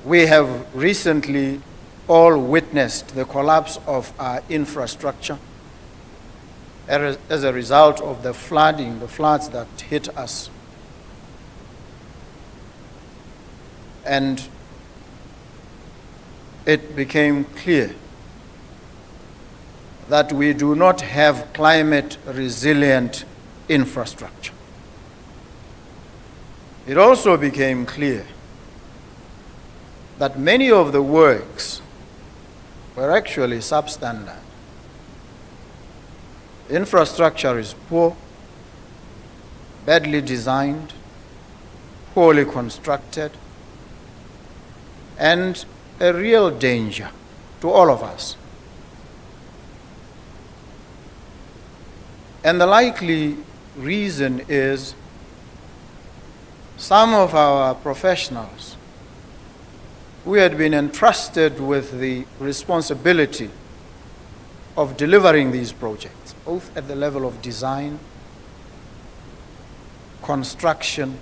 We have recently all witnessed the collapse of our infrastructure as a result of the floods that hit us. And it became clear that we do not have climate resilient infrastructure. It also became clear that many of the works were actually substandard. Infrastructure is poor, badly designed, poorly constructed, and a real danger to all of us. And the likely reason is some of our professionals who had been entrusted with the responsibility of delivering these projects, both at the level of design, construction,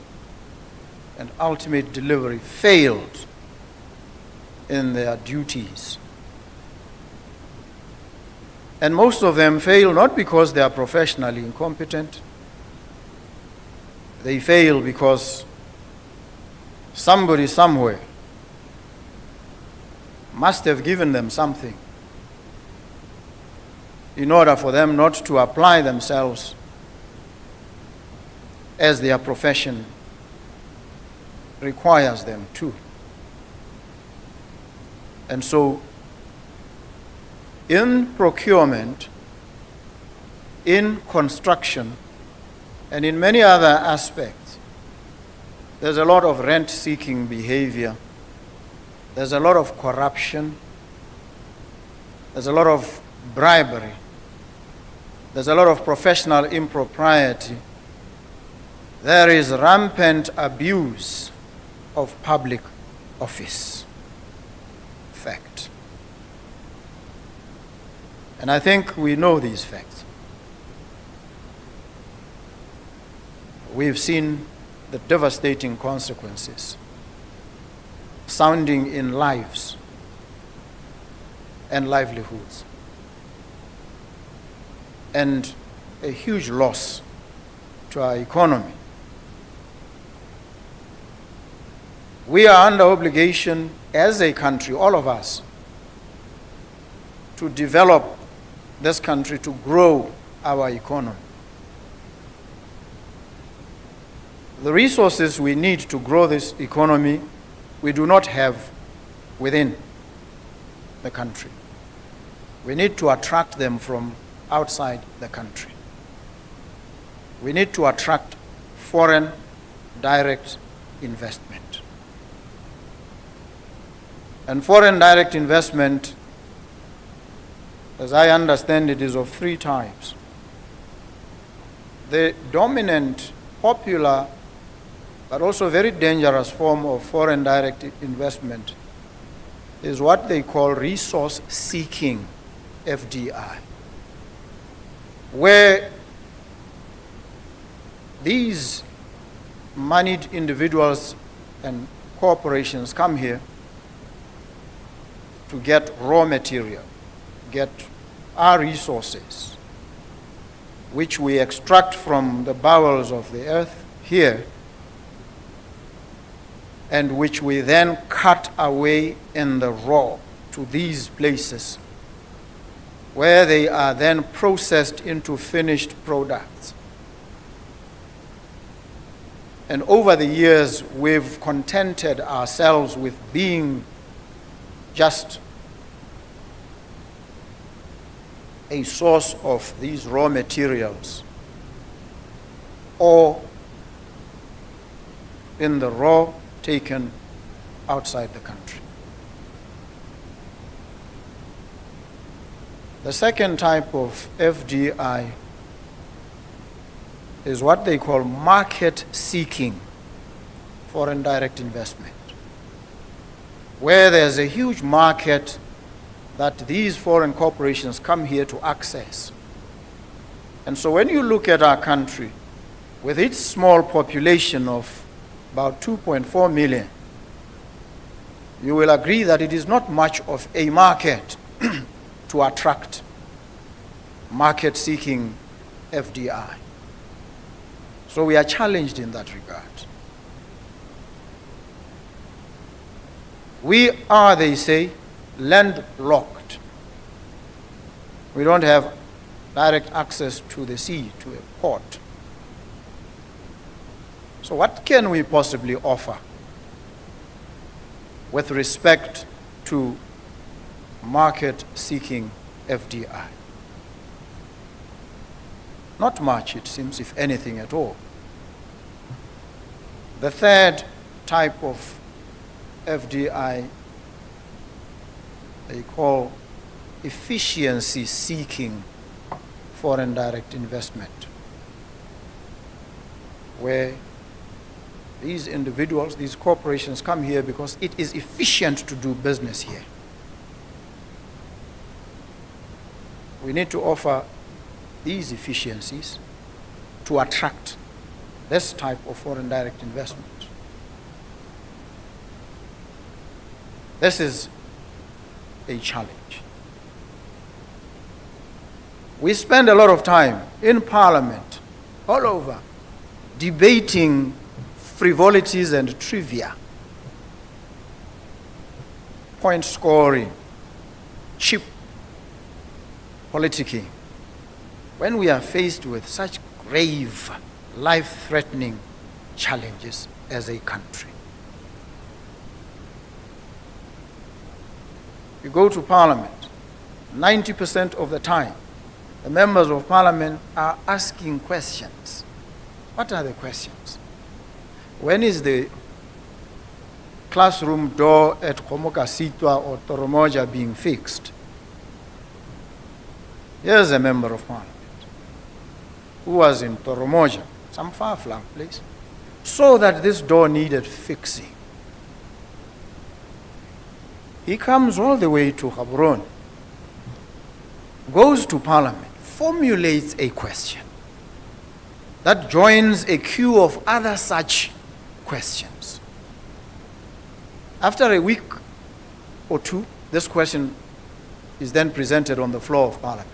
and ultimate delivery, failed in their duties. And most of them fail not because they are professionally incompetent. They fail because somebody somewhere must have given them something in order for them not to apply themselves as their profession requires them to. And so, in procurement, in construction, and in many other aspects, there's a lot of rent-seeking behavior. There's a lot of corruption. There's a lot of bribery. There's a lot of professional impropriety. There is rampant abuse of public office. Fact. And I think we know these facts. We've seen the devastating consequences sounding in lives and livelihoods, and a huge loss to our economy. We are under obligation as a country, all of us, to develop this country, to grow our economy. The resources we need to grow this economy, we do not have within the country. We need to attract them from outside the country. We need to attract foreign direct investment. And foreign direct investment, as I understand it, is of three types. The dominant, popular, but also very dangerous form of foreign direct investment is what they call resource-seeking FDI, where these moneyed individuals and corporations come here to get raw material, get our resources, which we extract from the bowels of the earth here, and which we then cut away in the raw to these places, where they are then processed into finished products. And over the years, we've contented ourselves with being just a source of these raw materials, or in the raw taken outside the country. The second type of FDI is what they call market-seeking foreign direct investment, where there's a huge market that these foreign corporations come here to access. And so when you look at our country, with its small population of about 2.4 million, you will agree that it is not much of a market to attract market-seeking FDI. So we are challenged in that regard. We are, they say, landlocked. We don't have direct access to the sea, to a port. So what can we possibly offer with respect to market-seeking FDI? Not much, it seems, if anything at all. The third type of FDI they call efficiency-seeking foreign direct investment, where these individuals, these corporations come here because it is efficient to do business here. We need to offer these efficiencies to attract this type of foreign direct investment. This is a challenge. We spend a lot of time in Parliament, all over, debating frivolities and trivia, point scoring, cheap politicking, when we are faced with such grave, life-threatening challenges as a country. You go to Parliament, 90% of the time, the members of Parliament are asking questions. What are the questions? When is the classroom door at Komokasitwa or Toromoja being fixed? Here's a member of Parliament who was in Toromoja, some far-flung place, so that this door needed fixing. He comes all the way to Gaborone, goes to Parliament, formulates a question that joins a queue of other such questions. After a week or two, this question is then presented on the floor of Parliament.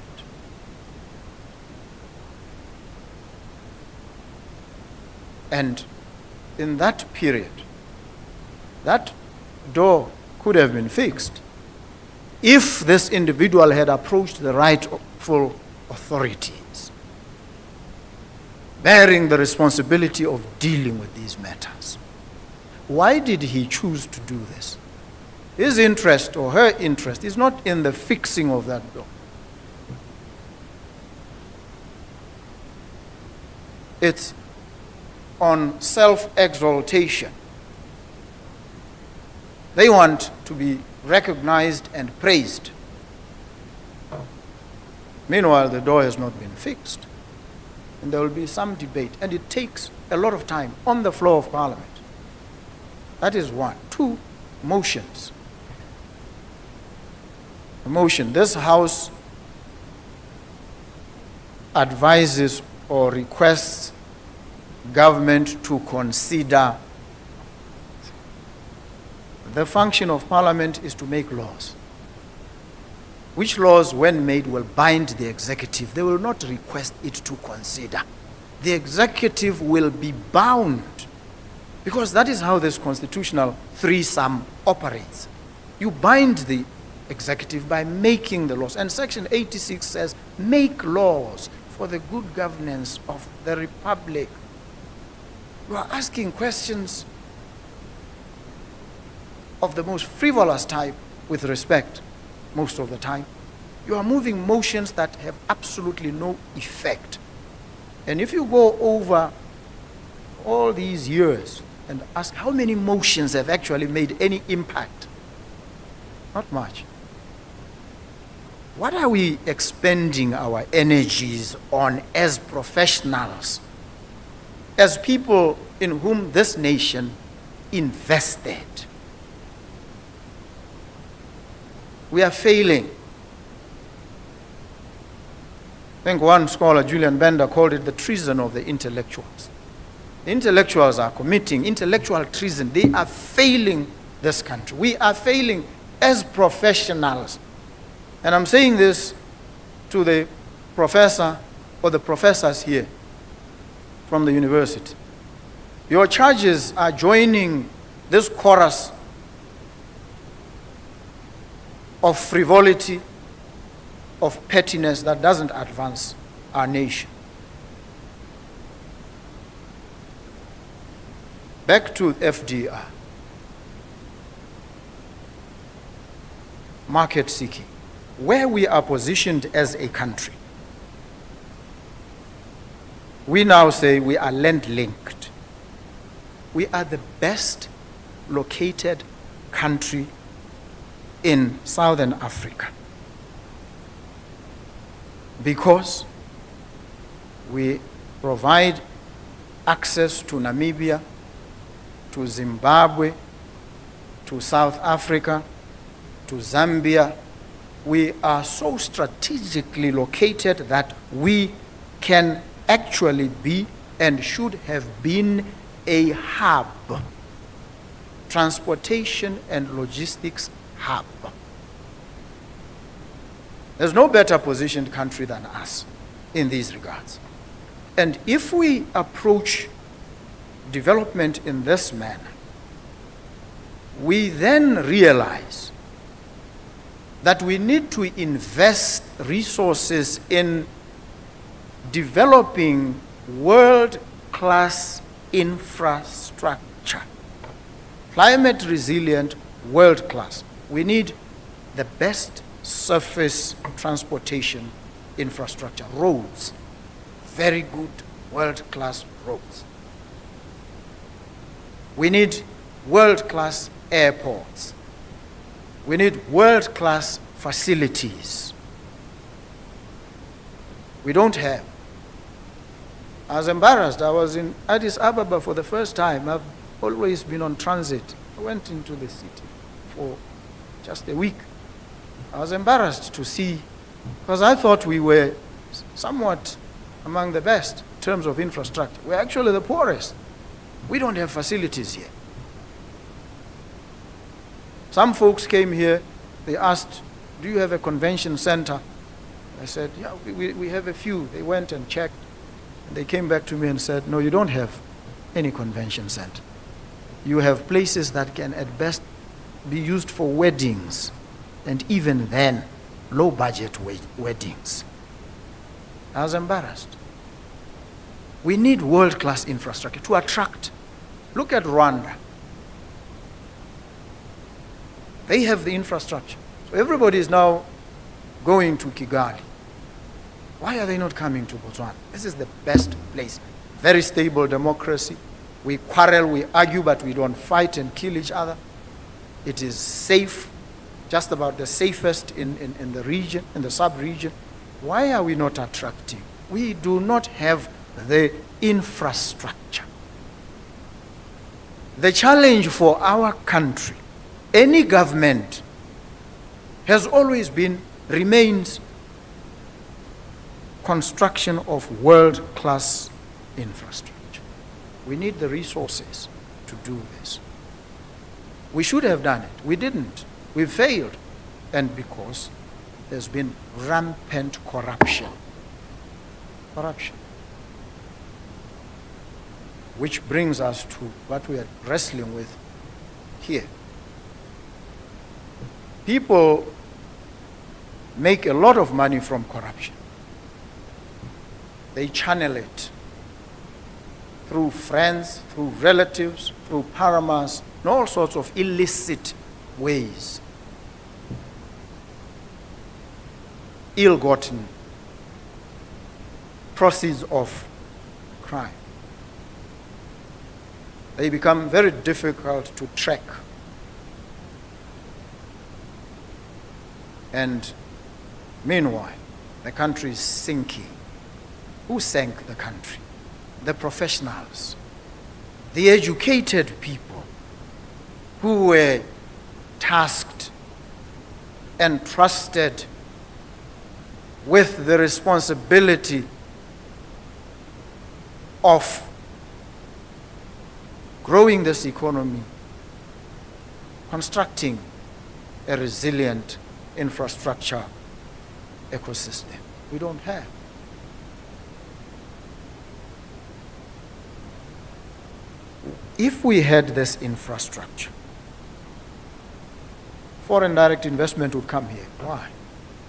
And in that period, that door could have been fixed if this individual had approached the rightful authorities, bearing the responsibility of dealing with these matters. Why did he choose to do this? His interest or her interest is not in the fixing of that door. It's on self-exaltation. They want to be recognized and praised. Meanwhile, the door has not been fixed. And there will be some debate. And it takes a lot of time on the floor of Parliament. That is one. Two, motions. A motion. This House advises or requests government to consider. The function of Parliament is to make laws, which laws, when made, will bind the executive. They will not request it to consider. The executive will be bound, because that is how this constitutional threesome operates. You bind the executive by making the laws. And Section 86 says, make laws for the good governance of the Republic. You are asking questions of the most frivolous type with respect most of the time. You are moving motions that have absolutely no effect. And if you go over all these years and ask how many motions have actually made any impact, not much. What are we expending our energies on as professionals, as people in whom this nation invested? We are failing. I think one scholar, Julian Bender, called it the treason of the intellectuals. The intellectuals are committing intellectual treason. They are failing this country. We are failing as professionals. And I'm saying this to the professor or the professors here from the university. Your charges are joining this chorus of frivolity, of pettiness that doesn't advance our nation. Back to FDR. Market seeking. Where we are positioned as a country, we now say we are land linked. We are the best located country in Southern Africa because we provide access to Namibia, to Zimbabwe, to South Africa, to Zambia. We are so strategically located that we can actually be and should have been a hub, transportation and logistics hub. There's no better positioned country than us in these regards. And if we approach development in this manner, we then realize that we need to invest resources in developing world-class infrastructure. Climate resilient, world-class. We need the best surface transportation infrastructure. Roads, very good, world-class roads. We need world-class airports. We need world-class facilities. We don't have. I was embarrassed. I was in Addis Ababa for the first time. I've always been on transit. I went into the city for just a week. I was embarrassed to see, because I thought we were somewhat among the best in terms of infrastructure. We're actually the poorest. We don't have facilities here. Some folks came here, they asked, do you have a convention center? I said, yeah, we have a few. They went and checked. And they came back to me and said, no, you don't have any convention center. You have places that can at best be used for weddings, and even then, low budget weddings. I was embarrassed. We need world-class infrastructure to attract. Look at Rwanda. They have the infrastructure. So everybody is now going to Kigali. Why are they not coming to Botswana? This is the best place. Very stable democracy. We quarrel, we argue, but we don't fight and kill each other. It is safe, just about the safest in the region, in the sub-region. Why are we not attracting? We do not have the infrastructure. The challenge for our country, any government, has always been, remains, construction of world-class infrastructure. We need the resources to do this. We should have done it. We didn't. We failed. And because there's been rampant corruption. Corruption. Which brings us to what we are wrestling with here. People make a lot of money from corruption. They channel it through friends, through relatives, through paramours, and all sorts of illicit ways. Ill-gotten proceeds of crime. They become very difficult to track. And meanwhile, the country is sinking. Who sank the country? The professionals, the educated people who were tasked and trusted with the responsibility of growing this economy, constructing a resilient infrastructure ecosystem. We don't have. If we had this infrastructure, foreign direct investment would come here. Why?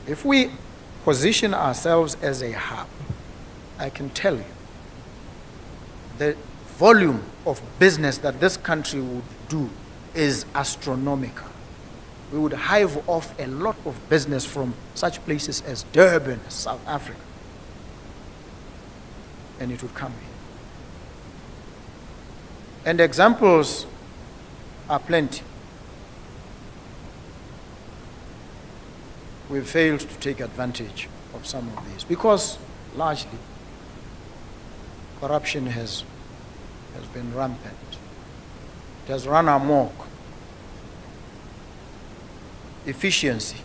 If we position ourselves as a hub, I can tell you, the volume of business that this country would do is astronomical. We would hive off a lot of business from such places as Durban, South Africa, and it would come here. And examples are plenty. We've failed to take advantage of some of these because largely corruption has been rampant. It has run amok. Efficiency.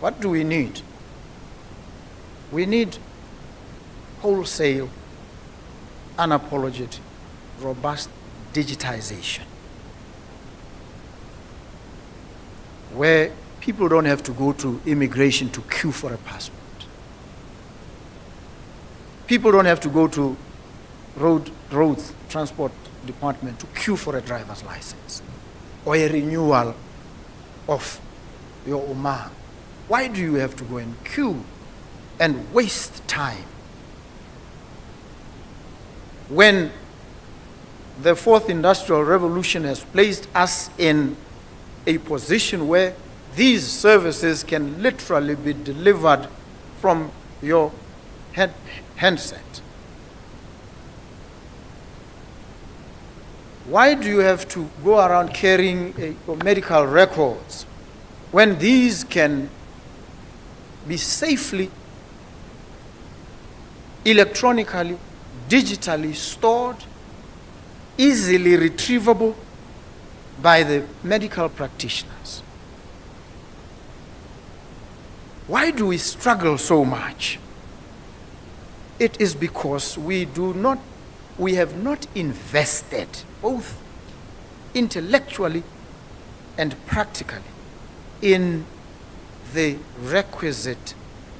What do we need? We need wholesale, unapologetic, robust digitization, where people don't have to go to immigration to queue for a passport. People don't have to go to roads transport department to queue for a driver's license or a renewal of your Umar. Why do you have to go and queue and waste time when the fourth industrial revolution has placed us in a position where these services can literally be delivered from your handset? Why do you have to go around carrying your medical records when these can be safely, electronically, digitally stored, easily retrievable by the medical practitioners? Why do we struggle so much? It is because we have not invested both intellectually and practically in the requisite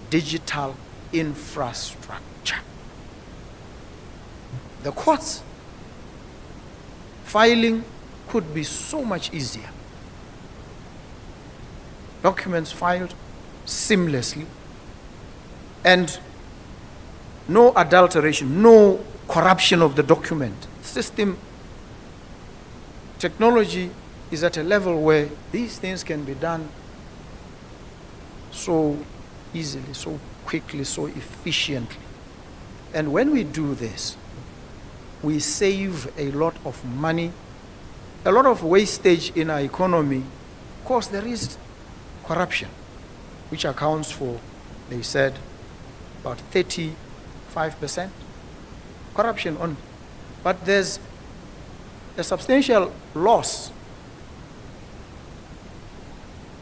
digital infrastructure. The courts filing could be so much easier. Documents filed seamlessly and no adulteration, no corruption of the document. System technology is at a level where these things can be done so easily, so quickly, so efficiently. And when we do this, we save a lot of money, a lot of wastage in our economy. Of course, there is corruption, which accounts for, they said, about 35% corruption on. But there's a substantial loss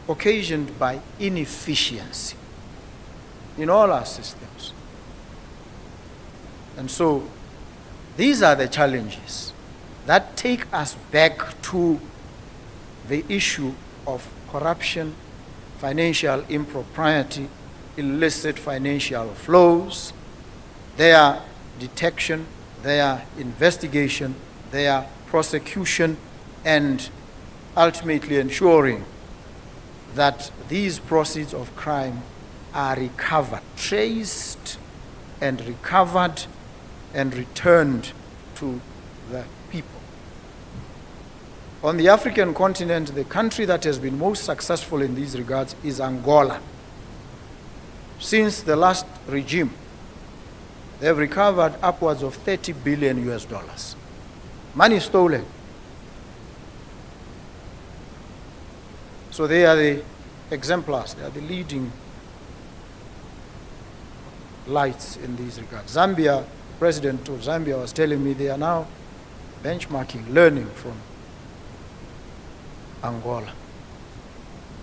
occasioned by inefficiency in all our systems. And so these are the challenges that take us back to the issue of corruption, financial impropriety, illicit financial flows, their detection, their investigation, their prosecution, and ultimately ensuring that these proceeds of crime are recovered, traced and recovered and returned to the people. On the African continent, the country that has been most successful in these regards is Angola. Since the last regime, they have recovered upwards of 30 billion US dollars. Money stolen. So they are the exemplars, they are the leading lights in these regards. Zambia, President of Zambia was telling me they are now benchmarking, learning from Angola.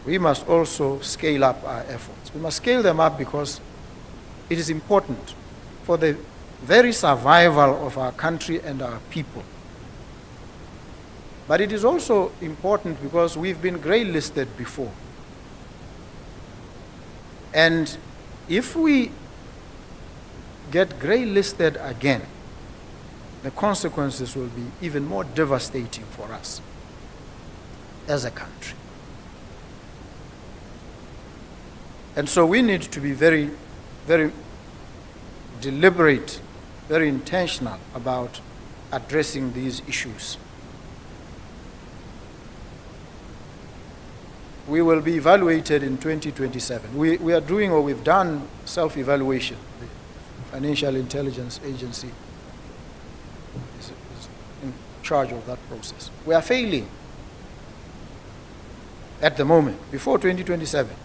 We must also scale up our efforts. We must scale them up because it is important for the very survival of our country and our people But it is also important because we've been grey listed before. And if we get grey listed again, the consequences will be even more devastating for us as a country. And so we need to be very, very deliberate, very intentional about addressing these issues. We will be evaluated in 2027. We are doing, or we've done, self-evaluation. The Financial Intelligence Agency is in charge of that process. We are failing at the moment. Before 2027,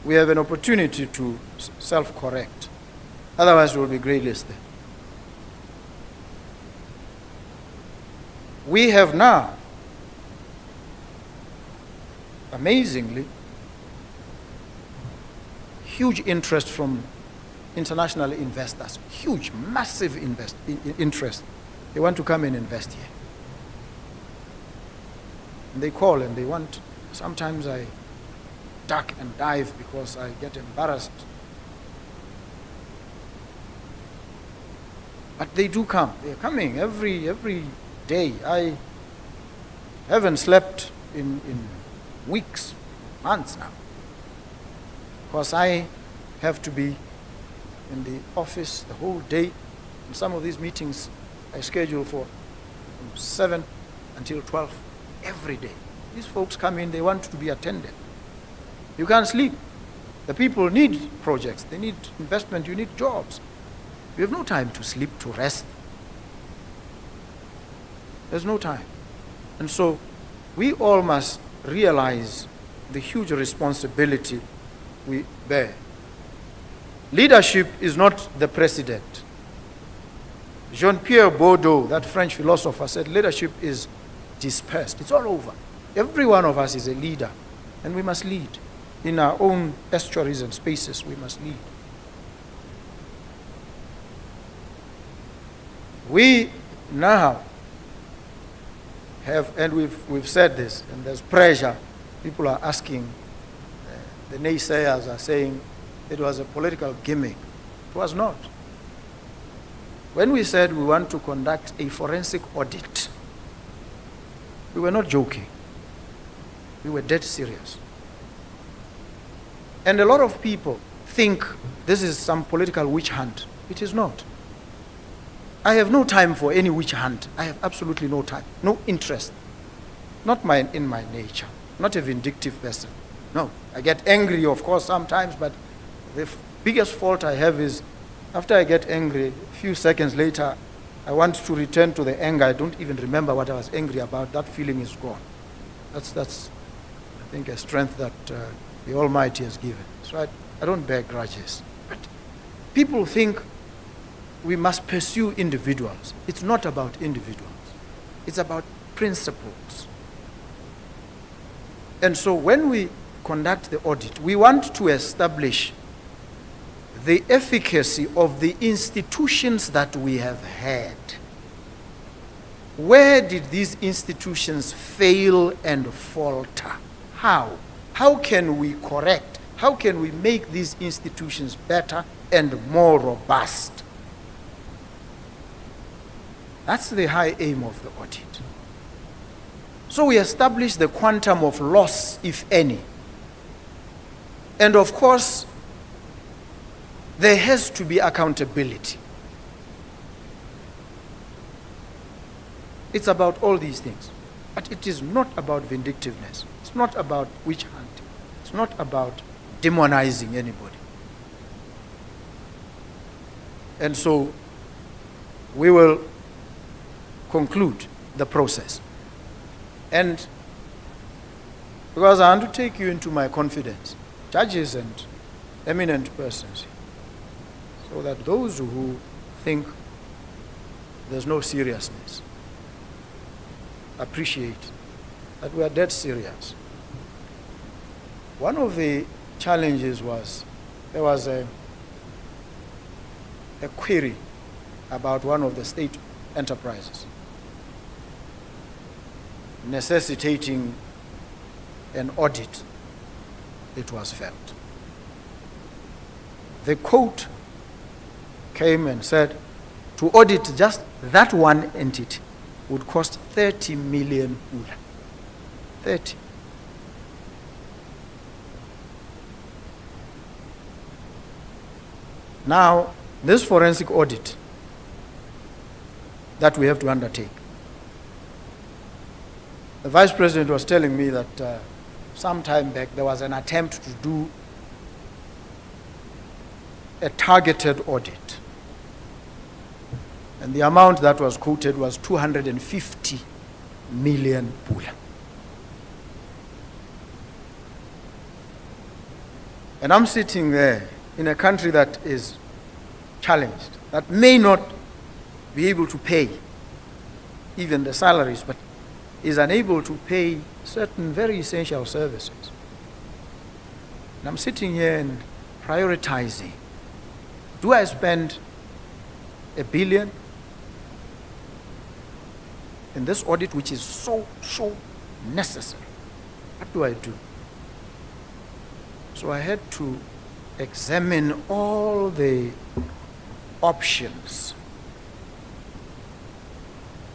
we have an opportunity to self-correct. Otherwise, we will be grey listed. We have now, amazingly, huge interest from international investors. Huge, massive interest. They want to come and invest here. And they call and they want, sometimes I duck and dive because I get embarrassed. But they do come. They're coming every day. I haven't slept in weeks, months now, because I have to be in the office the whole day. And some of these meetings I schedule for from 7 until 12 every day. These folks come in, they want to be attended. You can't sleep. The people need projects, they need investment, you need jobs. You have no time to sleep, to rest. There's no time. And so we all must realize the huge responsibility we bear. Leadership is not the president. Jean-Pierre Baudot, that French philosopher, said leadership is dispersed. It's all over. Every one of us is a leader, and we must lead. In our own estuaries and spaces, we must lead. We now have, and we've said this, and there's pressure. People are asking, the naysayers are saying it was a political gimmick. It was not. When we said we want to conduct a forensic audit, we were not joking. We were dead serious. And a lot of people think this is some political witch hunt. It is not. I have no time for any witch hunt. I have absolutely no time, no interest. Not in my nature. Not a vindictive person. No. I get angry, of course, sometimes, but the biggest fault I have is after I get angry, a few seconds later, I want to return to the anger. I don't even remember what I was angry about. That feeling is gone. That's I think, a strength that the Almighty has given. So I don't bear grudges. But people think we must pursue individuals. It's not about individuals. It's about principles. And so when we conduct the audit, we want to establish the efficacy of the institutions that we have had. Where did these institutions fail and falter? How? How can we correct? How can we make these institutions better and more robust? That's the high aim of the audit. So we establish the quantum of loss, if any. And of course, there has to be accountability. It's about all these things. But it is not about vindictiveness. It's not about witch hunting. It's not about demonizing anybody. And so we will conclude the process. And because I want to take you into my confidence, judges and eminent persons, so that those who think there's no seriousness appreciate that we are dead serious. One of the challenges was there was a query about one of the state enterprises. necessitating an audit, it was felt. The court came and said to audit just that one entity would cost 30 million pula. 30. Now, this forensic audit that we have to undertake, the Vice President was telling me that some time back there was an attempt to do a targeted audit. And the amount that was quoted was 250 million pula. And I'm sitting there in a country that is challenged, that may not be able to pay even the salaries, but is unable to pay certain very essential services. And I'm sitting here and prioritizing. Do I spend $1 billion in this audit, which is so necessary? What do I do? So I had to examine all the options.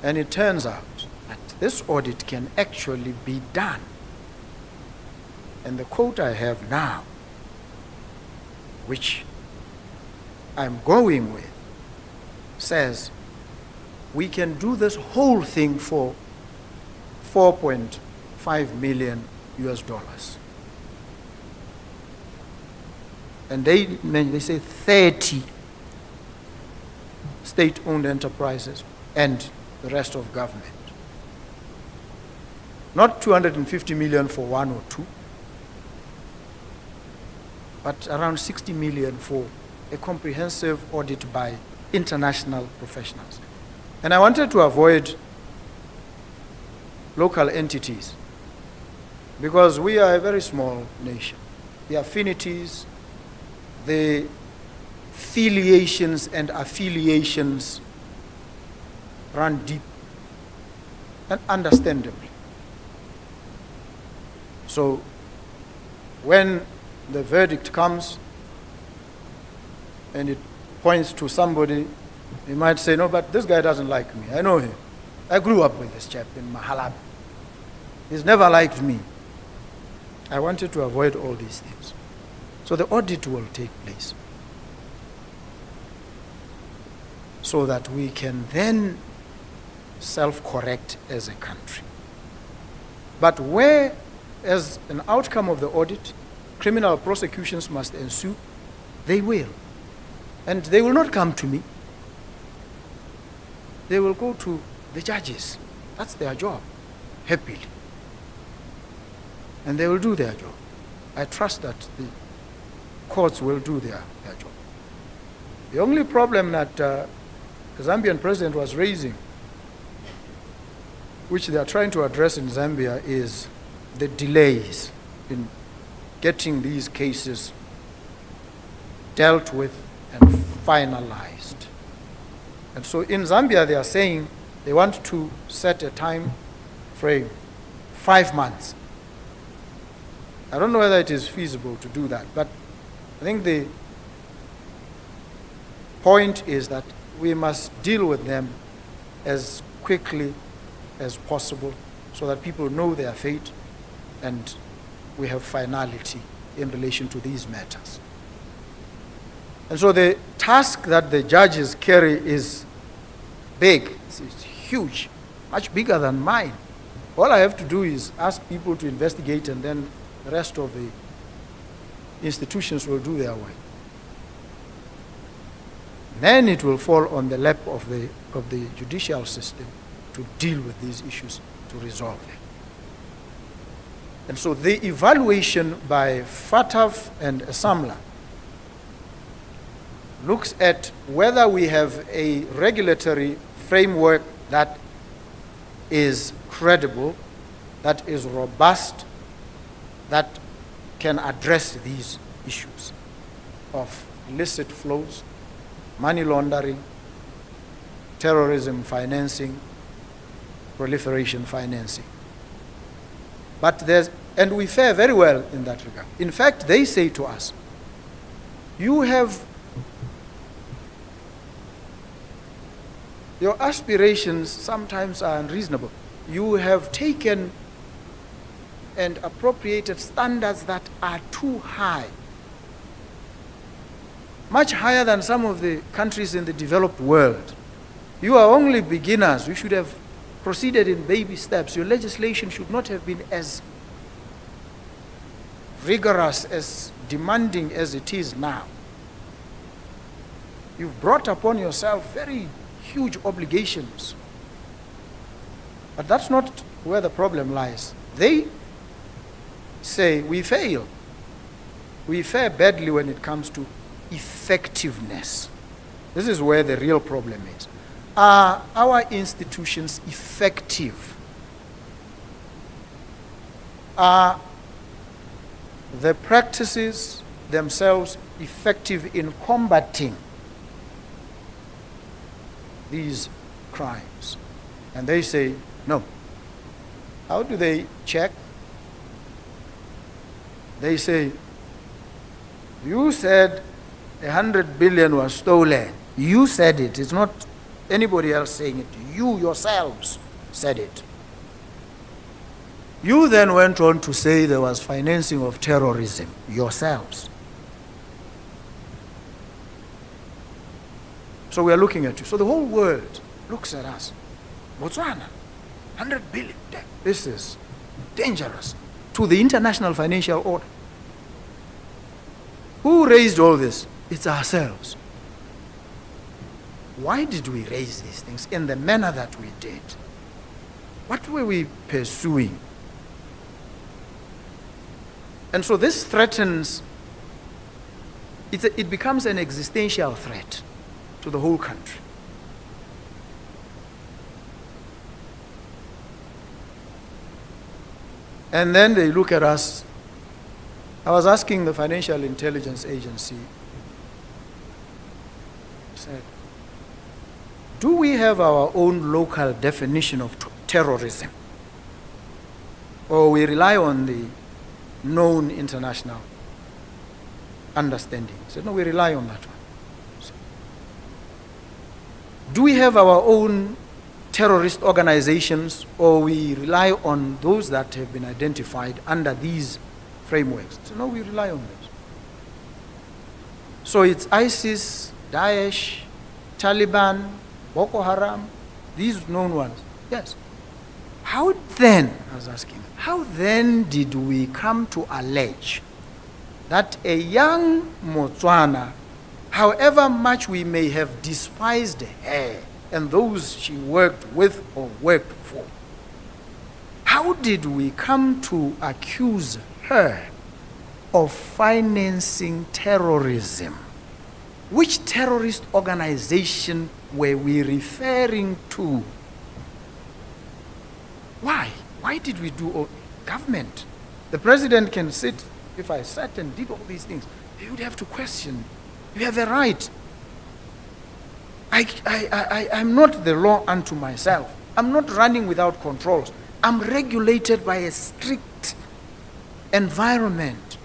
And it turns out that this audit can actually be done. And the quote I have now, which I'm going with, says we can do this whole thing for 4.5 million US dollars. And they say 30 state-owned enterprises and the rest of government. Not 250 million for one or two, but around 60 million for a comprehensive audit by international professionals. And I wanted to avoid local entities because we are a very small nation. The affinities, the filiations and affiliations run deep and understandably. So when the verdict comes and it points to somebody, he might say, no, but this guy doesn't like me. I know him. I grew up with this chap in Mahalab. He's never liked me. I wanted to avoid all these things. So the audit will take place so that we can then self-correct as a country. But where, as an outcome of the audit, criminal prosecutions must ensue, they will. And they will not come to me. They will go to the judges. That's their job, happily. And they will do their job. I trust that the courts will do their job. The only problem that the Zambian president was raising, which they are trying to address in Zambia, is the delays in getting these cases dealt with and finalized. And so in Zambia, they are saying they want to set a time frame, 5 months. I don't know whether it is feasible to do that, but I think the point is that we must deal with them as quickly as possible so that people know their fate and we have finality in relation to these matters. And so the task that the judges carry is big, it's huge, much bigger than mine. All I have to do is ask people to investigate, and then the rest of the institutions will do their work. Then it will fall on the lap of the judicial system to deal with these issues, to resolve them. And so the evaluation by FATF and ASAMLA looks at whether we have a regulatory framework that is credible, that is robust, that can address these issues of illicit flows, money laundering, terrorism financing, proliferation financing. And we fare very well in that regard. In fact, they say to us, your aspirations sometimes are unreasonable. You have taken and appropriated standards that are too high, much higher than some of the countries in the developed world. You are only beginners. You should have proceeded in baby steps. Your legislation should not have been as rigorous, as demanding as it is now. You've brought upon yourself very huge obligations. But that's not where the problem lies. They say we fail. We fare badly when it comes to effectiveness. This is where the real problem is. Are our institutions effective? Are the practices themselves effective in combating these crimes? And they say no. How do they check? They say, you said 100 billion was stolen. You said it. It's not anybody else saying it. You yourselves said it. You then went on to say there was financing of terrorism yourselves. So we are looking at you. So the whole world looks at us. Botswana, 100 billion. This is dangerous to the international financial order. Who raised all this? It's ourselves. Why did we raise these things in the manner that we did? What were we pursuing? And so this threatens, it becomes an existential threat to the whole country. And then they look at us. I was asking the Financial Intelligence Agency, I said, do we have our own local definition of terrorism? Or we rely on the known international understanding? I said, no, we rely on that one. Do we have our own terrorist organizations, or we rely on those that have been identified under these frameworks? So no, we rely on those. So it's ISIS, Daesh, Taliban, Boko Haram, these known ones. Yes. How then, I was asking, how then did we come to allege that a young Motswana, however much we may have despised her and those she worked with or worked for, how did we come to accuse her of financing terrorism? Which terrorist organization were we referring to? Why? Why did we do all? Government? The president can sit, if I sat and did all these things, he would have to question. You have a right. I'm not the law unto myself. I'm not running without controls. I'm regulated by a strict environment,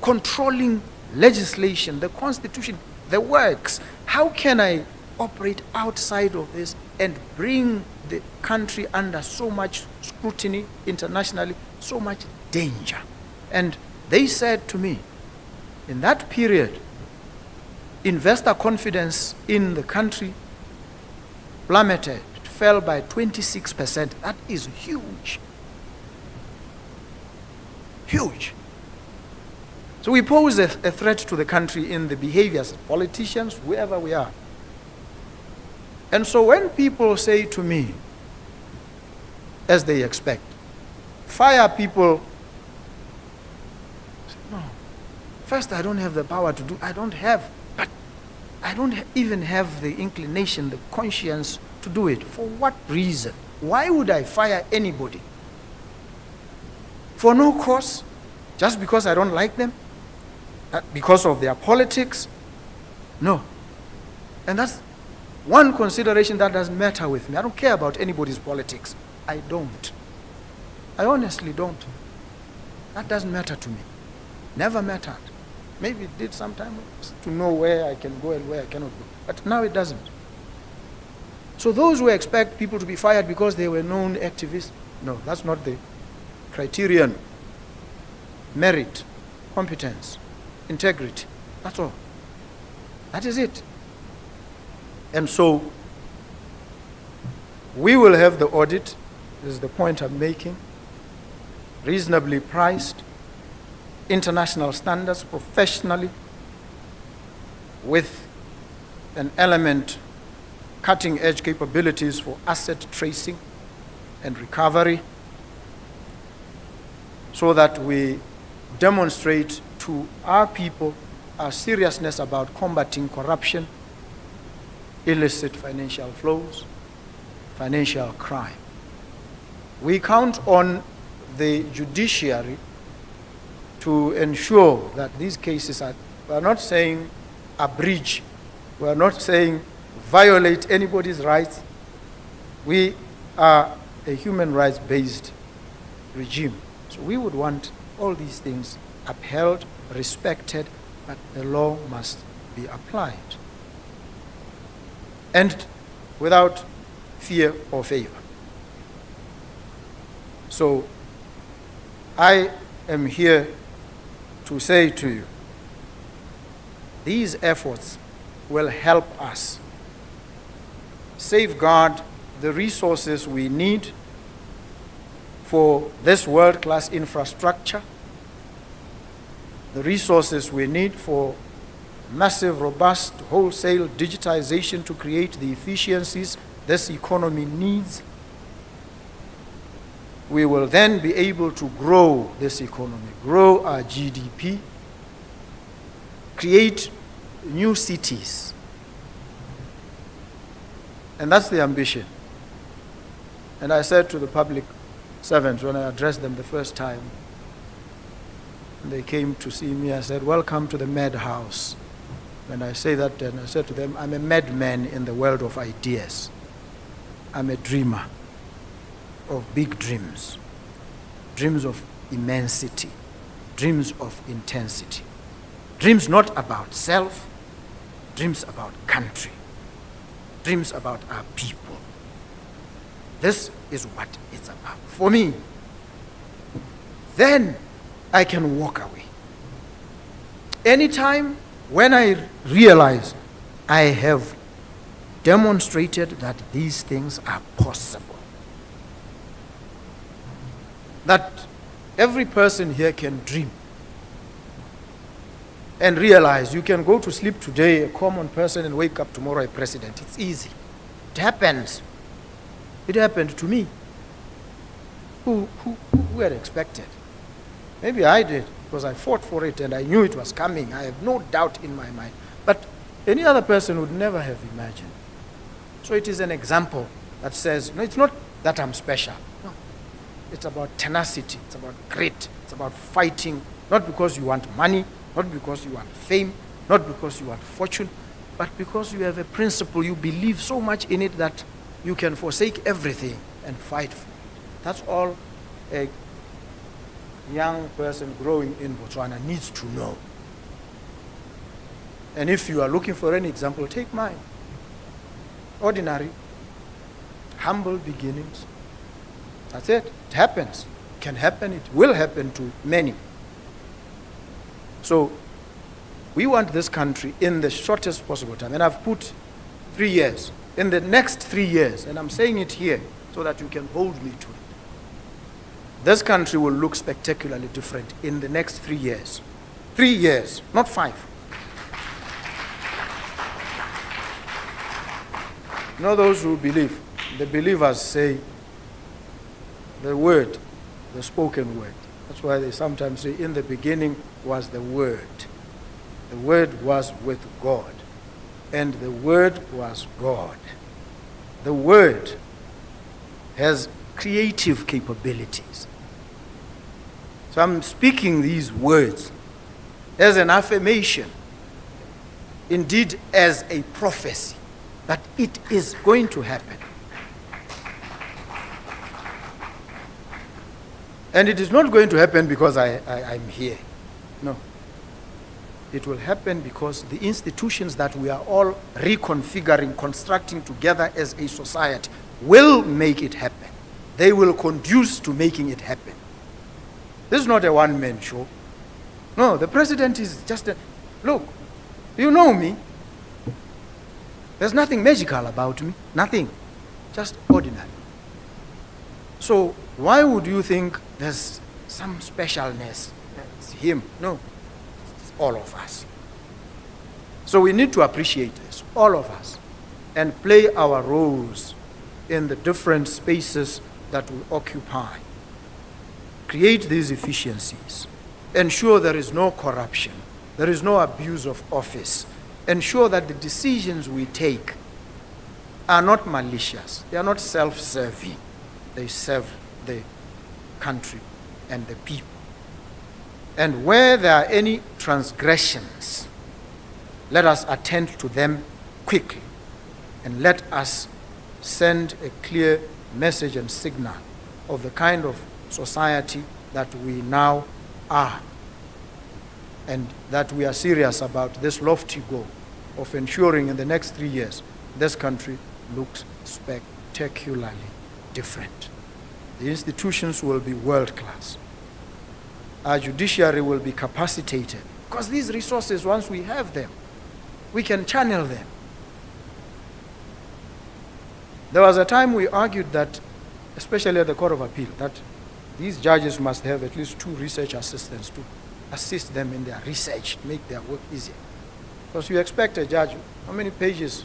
controlling legislation, the Constitution, the works. How can I operate outside of this and bring the country under so much scrutiny internationally, so much danger? And they said to me, in that period, investor confidence in the country plummeted. It fell by 26%. That is huge. Huge. So we pose a threat to the country in the behaviors of politicians, whoever we are. And so when people say to me, as they expect, fire people, I say, no. First, I don't have the power to do, I don't even have the inclination, the conscience to do it. For what reason? Why would I fire anybody? For no cause? Just because I don't like them? Because of their politics? No. And that's one consideration that doesn't matter with me. I don't care about anybody's politics. I don't. I honestly don't. That doesn't matter to me. Never mattered. Maybe it did sometime to know where I can go and where I cannot go. But now it doesn't. So those who expect people to be fired because they were known activists, no, that's not the criterion. Merit, competence, integrity, that's all. That is it. And so we will have the audit, this is the point I'm making, reasonably priced, international standards, professionally, with an element cutting-edge capabilities for asset tracing and recovery, so that we demonstrate to our people our seriousness about combating corruption, illicit financial flows, financial crime. We count on the judiciary to ensure that these cases are, we are not saying abridge, we are not saying violate anybody's rights. We are a human rights-based regime. So we would want all these things upheld, respected, but the law must be applied. And without fear or favor. So I am here to say to you, these efforts will help us safeguard the resources we need for this world-class infrastructure, the resources we need for massive, robust, wholesale digitization to create the efficiencies this economy needs. We will then be able to grow this economy, grow our GDP, create new cities. And that's the ambition. And I said to the public servants when I addressed them the first time, and they came to see me, I said, welcome to the madhouse. When I say that, then I said to them, I'm a madman in the world of ideas. I'm a dreamer of big dreams, dreams of immensity, dreams of intensity, dreams not about self, dreams about country, dreams about our people. This is what it's about for me. Then I can walk away. Anytime when I realize I have demonstrated that these things are possible, that every person here can dream and realize you can go to sleep today a common person and wake up tomorrow a president. It's easy. It happens. It happened to me. Who had expected? Maybe I did, because I fought for it and I knew it was coming. I have no doubt in my mind. But any other person would never have imagined. So it is an example that says, no, it's not that I'm special. No. It's about tenacity. It's about grit. It's about fighting, not because you want money, not because you want fame, not because you want fortune, but because you have a principle. You believe so much in it that you can forsake everything and fight for it. That's all a young person growing in Botswana needs to know. And if you are looking for any example, take mine. Ordinary, humble beginnings. That's it. It happens. It can happen. It will happen to many. So we want this country in the shortest possible time. And I've put 3 years. In the next 3 years, and I'm saying it here so that you can hold me to it. This country will look spectacularly different in the next 3 years. 3 years, not 5. You know those who believe, the believers say the word, the spoken word. That's why they sometimes say, in the beginning was the Word. The Word was with God. And the Word was God. The Word has creative capabilities. So I'm speaking these words as an affirmation, indeed as a prophecy, that it is going to happen. And it is not going to happen because I'm here. No. It will happen because the institutions that we are all reconfiguring, constructing together as a society will make it happen. They will conduce to making it happen. This is not a one-man show. No, the president is just a... Look, you know me. There's nothing magical about me. Nothing. Just ordinary. So why would you think there's some specialness? It's him. No. It's all of us. So we need to appreciate this, all of us, and play our roles in the different spaces that we occupy. Create these efficiencies. Ensure there is no corruption. There is no abuse of office. Ensure that the decisions we take are not malicious. They are not self-serving. They serve the country and the people. And where there are any transgressions, let us attend to them quickly. And let us send a clear message and signal of the kind of society that we now are. And that we are serious about this lofty goal of ensuring in the next 3 years this country looks spectacularly different. The institutions will be world-class. Our judiciary will be capacitated. Because these resources, once we have them, we can channel them. There was a time we argued that, especially at the Court of Appeal, that these judges must have at least 2 research assistants to assist them in their research, make their work easier. Because you expect a judge, how many pages?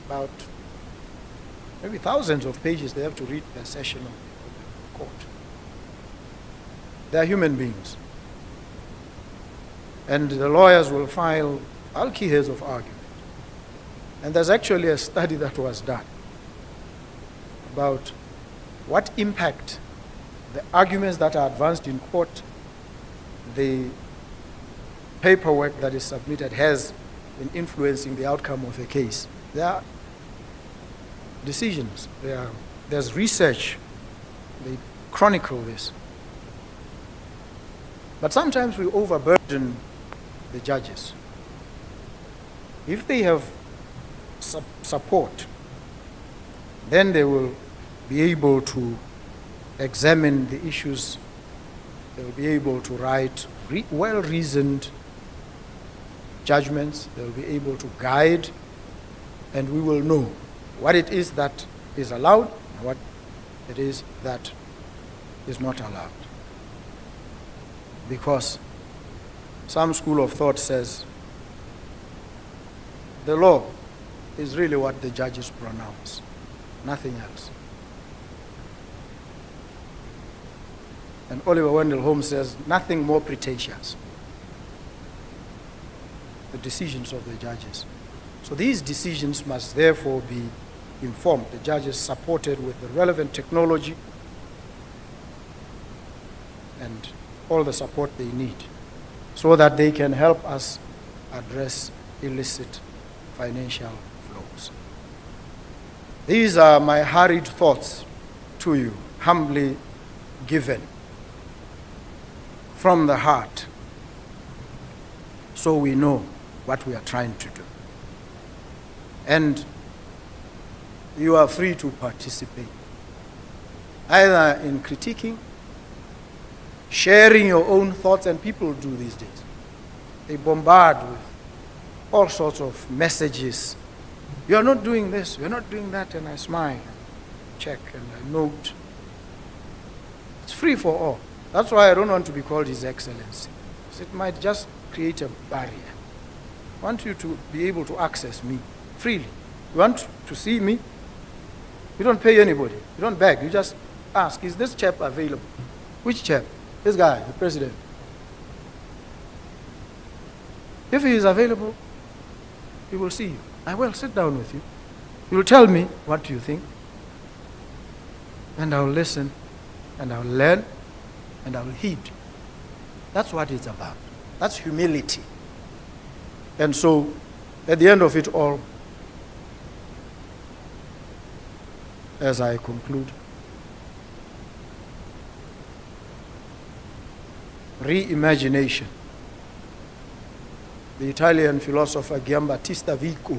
About maybe thousands of pages they have to read per session of the court. They are human beings. And the lawyers will file bulky heads of argument. And there's actually a study that was done about what impact the arguments that are advanced in court, the paperwork that is submitted has in influencing the outcome of a case. There are decisions, there's research, they chronicle this. But sometimes we overburden the judges. If they have support, then they will be able to examine the issues. They will be able to write well-reasoned judgments. They will be able to guide, and we will know what it is that is allowed and what it is that is not allowed. Because some school of thought says the law is really what the judges pronounce, nothing else. And Oliver Wendell Holmes says nothing more pretentious. The decisions of the judges. So these decisions must therefore be informed. The judges supported with the relevant technology and all the support they need so that they can help us address illicit financial flows. These are my hurried thoughts to you, humbly given from the heart, so we know what we are trying to do. And you are free to participate, either in critiquing, sharing your own thoughts, and people do these days. They bombard with all sorts of messages. You are not doing this, you are not doing that, and I smile, check, and I note. It's free for all. That's why I don't want to be called His Excellency. It might just create a barrier. I want you to be able to access me freely. You want to see me? You don't pay anybody. You don't beg. You just ask, is this chap available? Which chap? This guy, the president. If he is available, he will see you. I will sit down with you. You will tell me what you think. And I will listen, and I will learn, and I will heed. That's what it's about. That's humility. And so, at the end of it all, as I conclude, reimagination. The Italian philosopher Giambattista Vico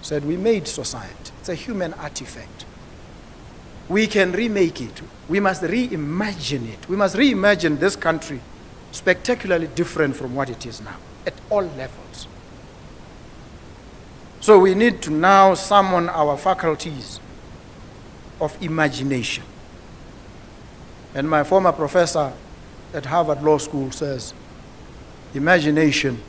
said, we made society. It's a human artifact. We can remake it. We must reimagine it. We must reimagine this country spectacularly different from what it is now, at all levels. So we need to now summon our faculties of imagination. And my former professor at Harvard Law School says, imagination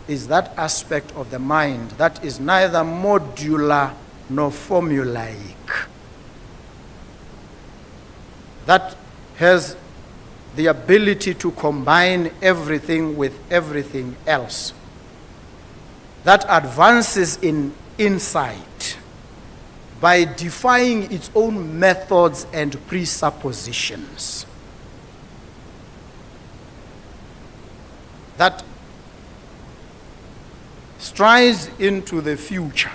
is that aspect of the mind that is neither modular nor formulaic, that has the ability to combine everything with everything else, that advances in insight by defying its own methods and presuppositions, that strides into the future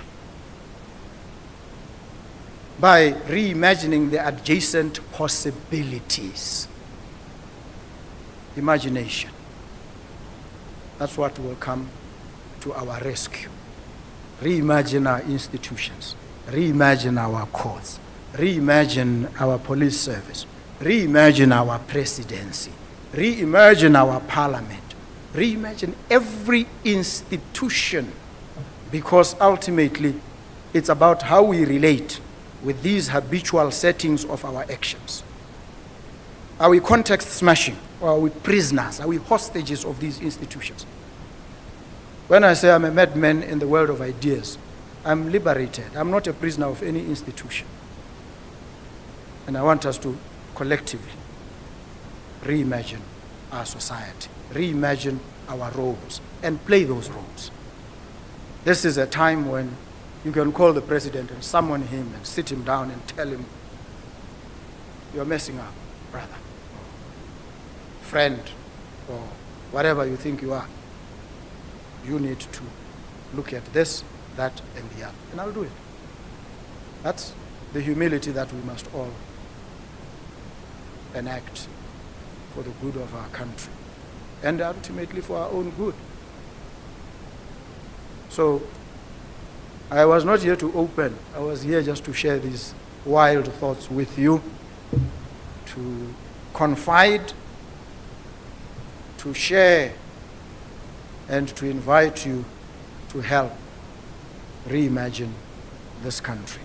by reimagining the adjacent possibilities. Imagination. That's what will come to our rescue. Reimagine our institutions. Reimagine our courts. Reimagine our police service. Reimagine our presidency. Reimagine our parliament. Reimagine every institution, because ultimately it's about how we relate with these habitual settings of our actions. Are we context smashing, or are we prisoners? Are we hostages of these institutions? When I say I'm a madman in the world of ideas, I'm liberated. I'm not a prisoner of any institution. And I want us to collectively reimagine our society, reimagine our roles, and play those roles. This is a time when you can call the president and summon him and sit him down and tell him, you're messing up, brother, or friend, or whatever you think you are. You need to look at this, that, and the other. And I'll do it. That's the humility that we must all enact for the good of our country, and ultimately for our own good. So, I was not here to open. I was here just to share these wild thoughts with you, to confide, to share, and to invite you to help reimagine this country.